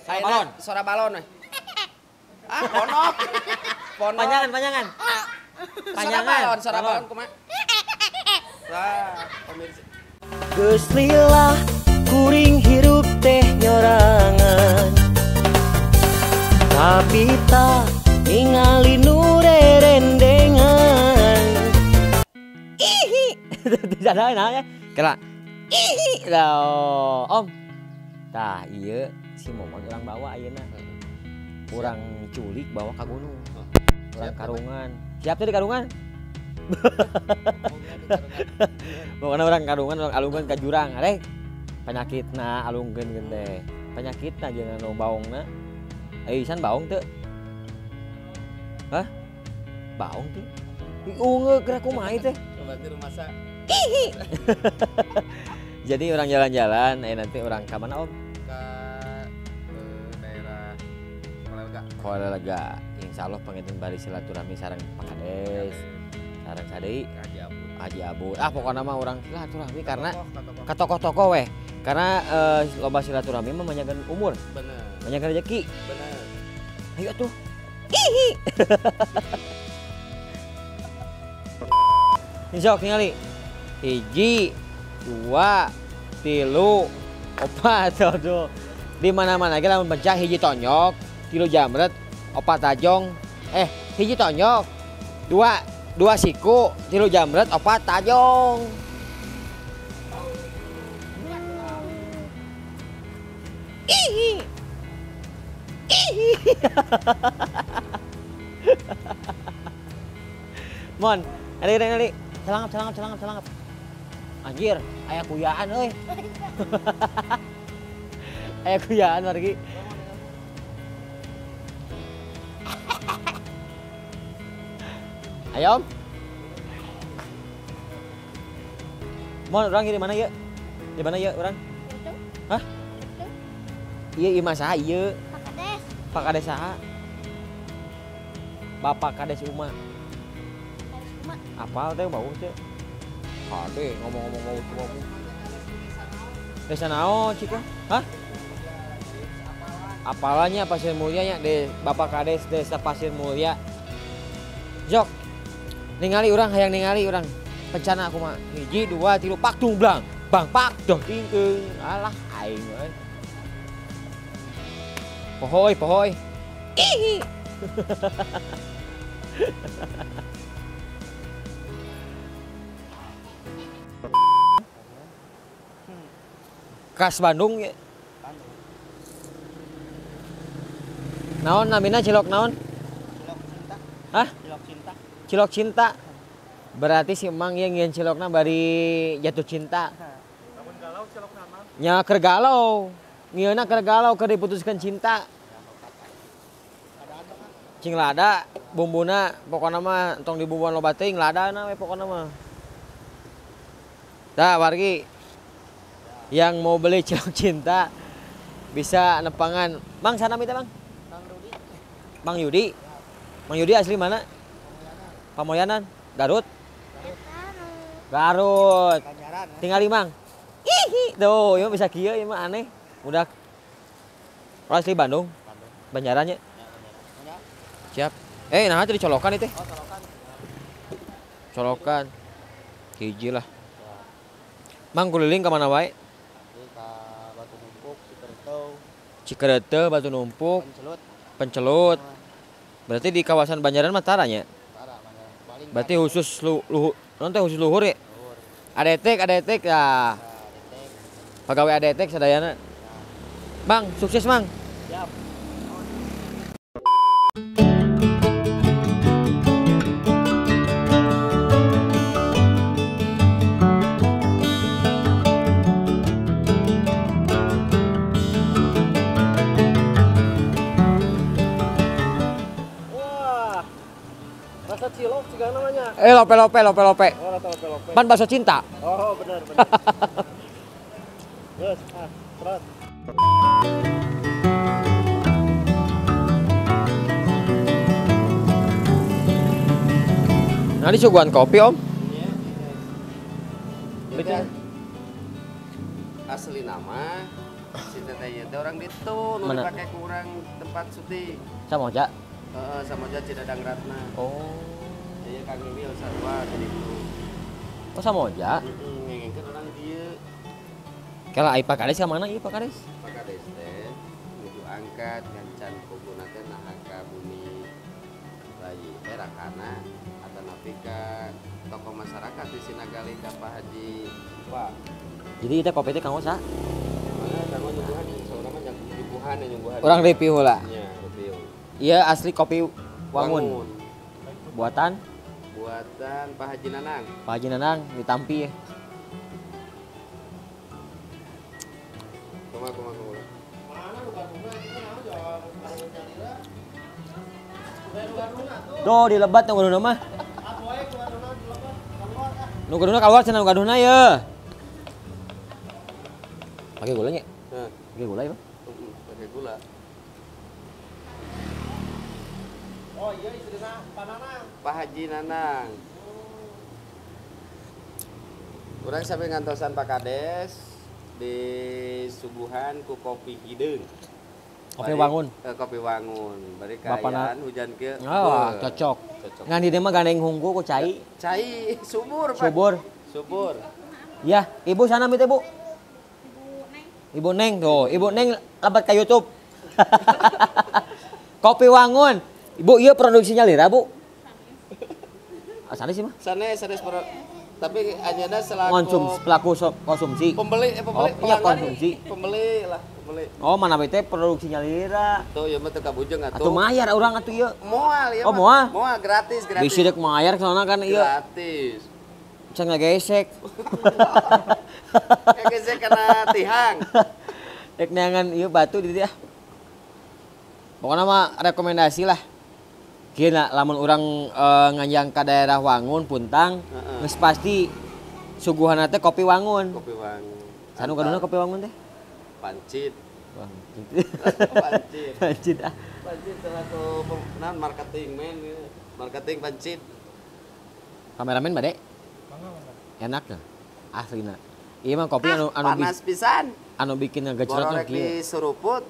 Suara balon. Suara balon we. Ah, ponok. Ponok. Panjangan. Suara balon kumaha? Lah, pemirsa. Geus lila kuring hirup teh nyorangan, tapi tak ningali nu rerendengan. Ihi. Tidak ada nanya. Kira. Ihi. Lah, Om. Tah, ieu si Momon urang bawa ayeuna. Urang culik bawa ka gunung. Urang karungan. Siap teh di karungan? Pokoknya orang karungan, orang alungkeun ka jurang. Arek penyakitna alungkeun geun teh. Penyakitna jeung anu baongna. Isan baong teu? Hah? Baong teh? Ungeuk geura kumaha teh? Berarti rumah sa. Jadi orang jalan-jalan, nanti orang ke mana Om? Ke daerah Kolega. Insya Allah pengen bari silaturahmi sareng Pak Kades, sareng sadei Haji Abud. Pokoknya mah orang silaturahmi karena ke tokoh-tokoh weh. Karena loba silaturahmi mah menyagan umur. Bener. Menyagan rezeki. Bener. Ayo tuh. Hihi. Insya Allah ningali 1, 2, 3, 4 tuh. Di mana-mana ge lamun pecah 1 tonyok, 3 jamret, 4 tajong. 1 tonyok, 2 siku, 3 jamret, 4 tajong. Ihi. Ihi. Mon, ali. Celangap. Anjir, aya kuyaan euy. Aya kuyaan margi. Ayo. Mon, urang di mana ieu? Di mana ieu urang? Hah? Ieu imah saha ieu? Pak Kades. Pak Kades saha? Bapak Kades Uma. Apal teh bau teh. Kade ngomong-ngomong bau tua. Desa naon cika? Hah? Apalanya Pasir Mulia nya de Bapak Kades Desa Pasir Mulia. Jok. Ningali urang hayang ningali urang. Pencana aku mah 1, 2, 3 pak tumblang. Bang pak doh tingkeung. Alah aing euy. Pohoy. Ihi. Khas Bandung ya. Naon namina cilok naon? Cilok cinta. Hah? Cilok cinta. Cilok cinta. Berarti si Mang yang ngieun cilokna bari jatuh cinta. Lamun galau cilok nama. Nya keur galau. Ngieuna keur galau keur diputuskeun cinta. Cing lada bumbuna pokona mah tong dibumbuan loba teuing ladana we pokona mah. Dah wargi yang mau beli cilok cinta bisa nepangan. Bang sana minta Bang. Bang Yudi. Bang Yudi asli mana? Pamoyanan. Garut. Garut. Tinggal di Mang. Hihi. Tuh, ieu bisa kieu ieu mah aneh. Udah asli Bandung. Banjarannya. Siap. Nah tadi colokan itu. Oh, colokan. Colokan. Hiji lah. Mang keliling ke mana wae? Ka Batu Numpuk, Cikerete, Batu Numpuk, Pencelut. Berarti di kawasan Banjaran mah taranya. Berarti khusus khusus luhur ya? Adetek ya. Pegawai adetek sadayana. Bang, sukses Mang. Siap. Rasa cilok juga namanya. Lope. Oh, rasa lope. Pan bakso cinta. Oh, benar. Terus, terus. Nah, ini suguhan kopi, Om. Iya. Asli nama si teteh Saya teh orang ditu, nu Mana? dipake kurang tempat syuting. Samoja. Sama aja Cidadang Ratna. Oh. Jadi Kang Emil sarua jadi itu. Oh Samoja. Ngengengkeun orang dieu. Kalau ai Pak Kades ka mana ieu Pak Kades? Pak Kades teh nuju angkat ngancan kuguna teh nah ka bumi bayi rakana atau napi ka tokoh masyarakat di Sinagali ka Pak Haji Pak. Jadi itu kopi teh kanggo sa? Mana kanggo nyuguhan seorang mah nyuguhan nyuguhan. Orang review heula. Iya, review. Iya asli kopi Wangun. Buatan Buatan Pak Haji Nanang. Pak Haji Nanang di Tampi ya. Kumaha. Tuh di lebat nu gaduna mah. Nu gaduna keluar cenah nu gaduna ya. Pakai gulanya? Nah, Pakai gula ya, Bang? pakai gula. Oh iya istrina Pak Nanang. Pak Haji Nanang. Urang sampai ngantosan Pak Kades di suguhan ku kopi hideung. Kopi Wangun. Kopi Wangun. Bari Bapana- kaayaan hujan kieu. Oh, cocok. Cocok. Ngan di dieu mah gandeng hungku ku cai. Cai subur, Pak. Subur. Subur. Ya, Ibu sana minta Bu. Ibu Neng tuh, Ibu Neng lebat ke YouTube. Kopi Wangun. Ibu, iya produksinya lira, Bu. Asal sih mah. Sanes tapi anyana selaku Konsumsi. pembeli Oh, iya, konsumsi. Pembeli. Oh, mana bete produksinya lira. Tuh ya mah teu kabujeng Atuh atuh. mayar urang atuh ieu. Moal ya. Oh, moal? Moal gratis. Bisi dek mayar soalnya kan ieu. Gratis. Bisa ngagesek. Kayak saya kena tihang. Dek neangan ieu batu di dia. Pokoknya mah rekomendasi lah. Kira lamun orang nganjang ke daerah Wangun, Puntang, geus pasti suguhan teh kopi Wangun. Kopi Wangun. Sanu kaduna kopi Wangun teh? Pancit. Pancit. Pancit ah. Pancit selaku marketing men. Marketing pancit. Kameramen bade? Enak nah. Aslina. Iya mah kopi anu panas pisan. anu bikin ngagecrot Bororek kieu. di seruput.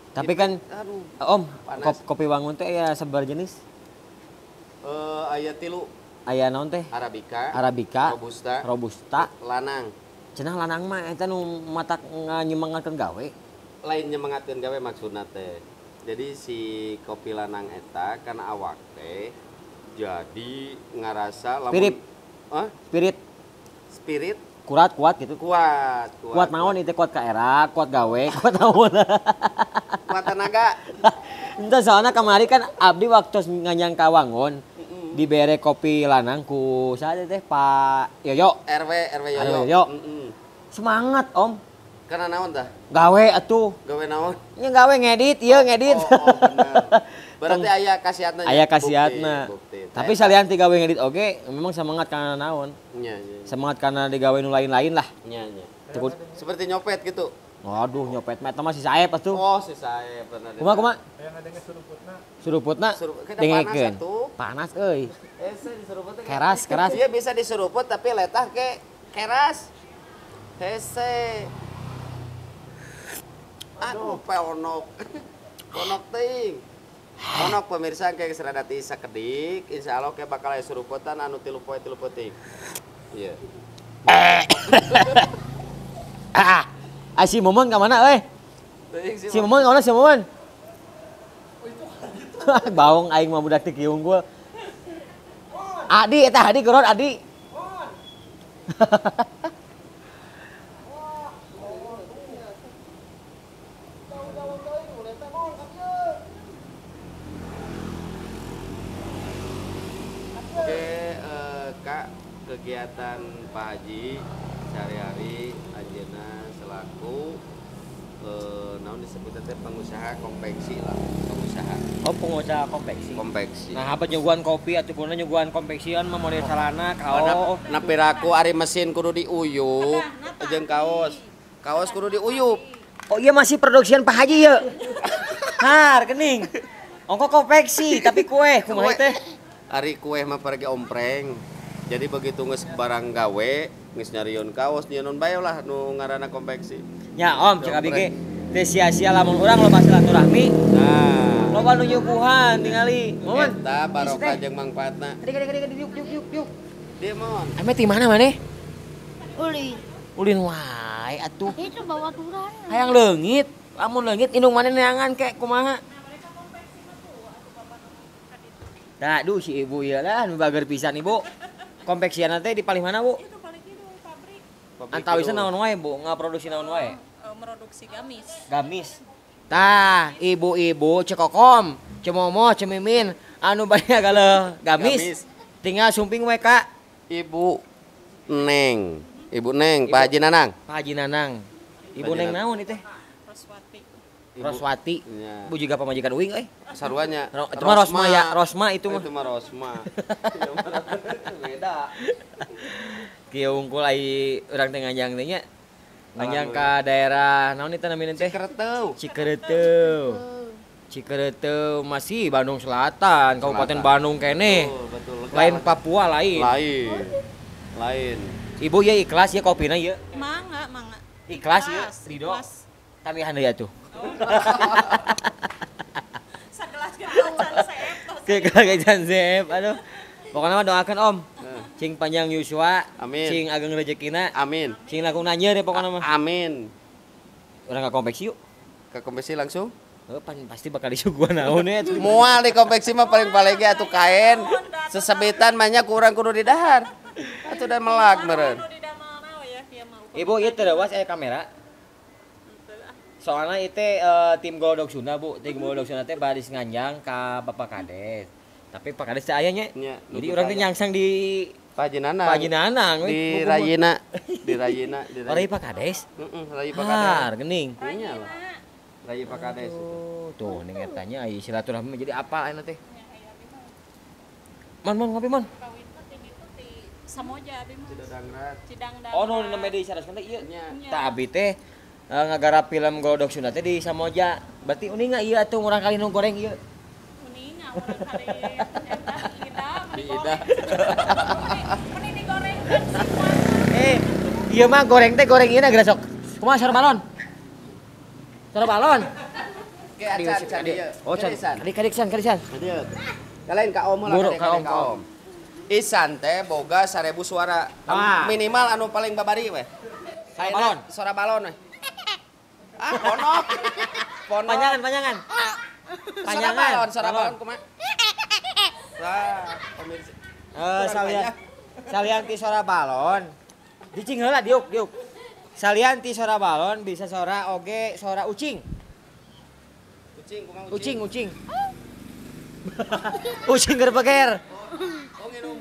Tapi kan Aduh. Om, Panas. kopi Wangun teh aya sabar jenis. Aya tilu Aya naon teh? Arabica, Arabica, Robusta, Robusta. lanang. Cenah lanang mah eta nu matak nganyemangatkeun gawe. Lain nyemangatkeun gawe maksudna teh. Jadi si kopi lanang eta kana awak teh jadi ngarasa lamun Spirit. Hah? Spirit Kuat gitu. kuat Naon itu kuat ka era, kuat gawe, kuat naon. kuat tenaga. Entah soalnya kemarin kan abdi waktu nganyang ka Wangun dibere kopi lanang ku saha teh Pak Yoyo. RW Yoyo. Yoyo. Semangat Om. Kana naon tah? Gawe atuh. Gawe naon? Nya gawe ngedit, ieu ngedit. Oh, bener. Berarti aya kasiatna. Aya kasiatna. Bukti. Tapi salian ti gawe ngedit oge, memang semangat karena naon? Nya. Semangat karena digawe nu lain-lain lah. Nya. Cukup. Seperti nyopet gitu. Waduh nyopet mah eta mah si Saep atuh. Oh, si saya pernah. Kumaha? Yang ngadenge suruputna. Suruputna Kita dengekeun. panas atuh. Panas euy. Diseruput teh Keras. Iya bisa diseruput tapi letah ke keras. Hese. Aduh, peonok. Ponok ting. Ponok pemirsa kayak serada ti sakedik, insyaallah kayak bakal aya suruputan anu 3 poe 3 peuting. Iya. Si Momon ka mana euy? Si Momon ka mana si Momon? Baung aing mah budak teu kieu unggul. Adi eta Adi keron Adi. Oke, Kak, kegiatan Pak Haji sehari-hari anjeunna selaku naon disebutna teh pengusaha konveksi lah, pengusaha Oh pengusaha konveksi. konveksi. Nah, apa nyuguhan kopi atuh kuna nyuguhan konveksian mah model salana kaos. Napiraku ari mesin kudu diuyup jeung kaos. Kaos kudu diuyup. Oh iya masih produksian Pak Haji ya. Har kening. Ongko konveksi tapi kue kumaha teh? Ari kue mah pergi ompreng. Jadi begitu geus barang gawe, geus nyarion kaos nyieun bae lah nu ngaranna konveksi. Ya Om cek abi ge teu sia-sia lamun urang loba silaturahmi. Nah, Loba nu nyuguhan tingali. Mohon. eta barokah jeung mangfaatna. Yuk. Dieu mon. Ame ti mana maneh? Uli. Ulin wae atuh. Itu bawa turun. Hayang leungit. Lamun leungit indung maneh neangan kek kumaha? Tah, duh si ibu ieu lah nu bager pisan ibu. Konveksian teh di paling mana, Bu? Itu paling itu pabrik Antawisna naon wae, Bu? Ngaproduksi naon wae? produksi gamis. Gamis. Tah, ibu-ibu cekokom, cemomo, cemimin, anu banyak galeh gamis. Tinggal sumping we Kak. Ibu Neng. Ibu Neng, Pak Haji Nanang. Pak Haji Nanang. Ibu Haji Neng Nanang. naon ieu teh? Roswati. Roswati. Ya. Bu juga pamajikan uing euy. Sarwanya. Itu mah Rosma ya, Rosma itu Oh, mah. itu mah Rosma. Beda. Kieu unggul ai urang teh nganjang teh nya. Nganjang ka daerah naon eta namina teh? Kereteu. Cikereteu masih Bandung Selatan, Kabupaten Bandung kene. Betul. Lain Papua lain. Lain. Ibu ya ikhlas ya kopina ya. Mangga. Ikhlas ya, Ridho. Ikhlas. Kami handai atuh. Sagelas kebacan seep. Kekagetan Zep, aduh. Pokoknya mah doakan Om. Cing panjang Yusua, Amin. cing ageng rezekina, Amin. cing laku nanya deh pokoknya mah. Amin. Urang ka konveksi yuk. Ke kompetisi langsung. Pasti bakal disuguhan naon ya. Moal di konveksi mah paling ge atuh kain. Sesebitan banyak kurang kudu di dahar. Atuh dan melak meureun. Di damal nawe ya kieu mah. Ibu ieu teu leuwas aya kamera. Soalnya itu tim Golodog Sunda Bu, tim Golodog Sunda teh baris nganjang ka Bapak Kades. Tapi Pak Kades teh aya nya. Nya, Jadi nuju urang teh aya. nyangsang di Pak Haji Nanang. Pak Haji Nanang we. Di Rayina. Di Rayina. Ora Pak Kades. Heeh, Rayi Pak Kades. Har geuning. Iya lah. Rayi Pak Kades. Oh, tuh ning etanya aya silaturahmi jadi apa anu teh? Man ngopi man. Kawin teh ting itu ti Samoja abi mah. Cidadangrat. Cidangdang. Oh, nu namanya di saraskeun teh ieu. Nya. Tah abi teh ngagarap film Golodog Sunda teh di Samoja. Berarti uning ieu atuh urang kali nu goreng ieu. Kuninga urang kali eta ida Di Ida. Meni digorengkeun semua. Iya mah goreng teh goreng ieu na geura sok. Kumaha sar balon? Sar balon. Ke acan dieu. Oh, kadisan. Dieu. Kalian ka Om lah. Buruk kalian ka Om. Isan teh boga 1000 suara. Ah. Minimal anu paling babari we. Suara balon. Suara balon we. Ah, ponok. Panjangan. Suara balon kumaha? Lah, pemirsa. Salian ti suara balon. Dicing heula diuk. Salian ti suara balon bisa suara oge suara ucing. Kucing kumaha Ucing. Ucing gerbeger. Oh, nginum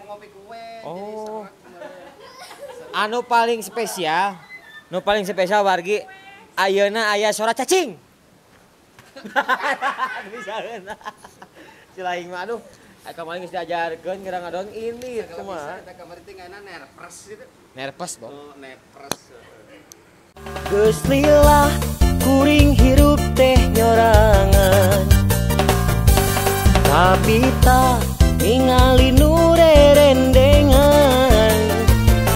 ngopi kue. Oh. Anu paling spesial wargi ayeuna aya suara cacing. Misalnya. Cilaing mah aduh, kemarin geus diajarkeun ngira ngadon ini kumaha. Eta kamari teh ngaana nerpres gitu. Nerpes, Bang. Oh, nerpres. Geus lila kuring hirup teh nyorangan tapi tak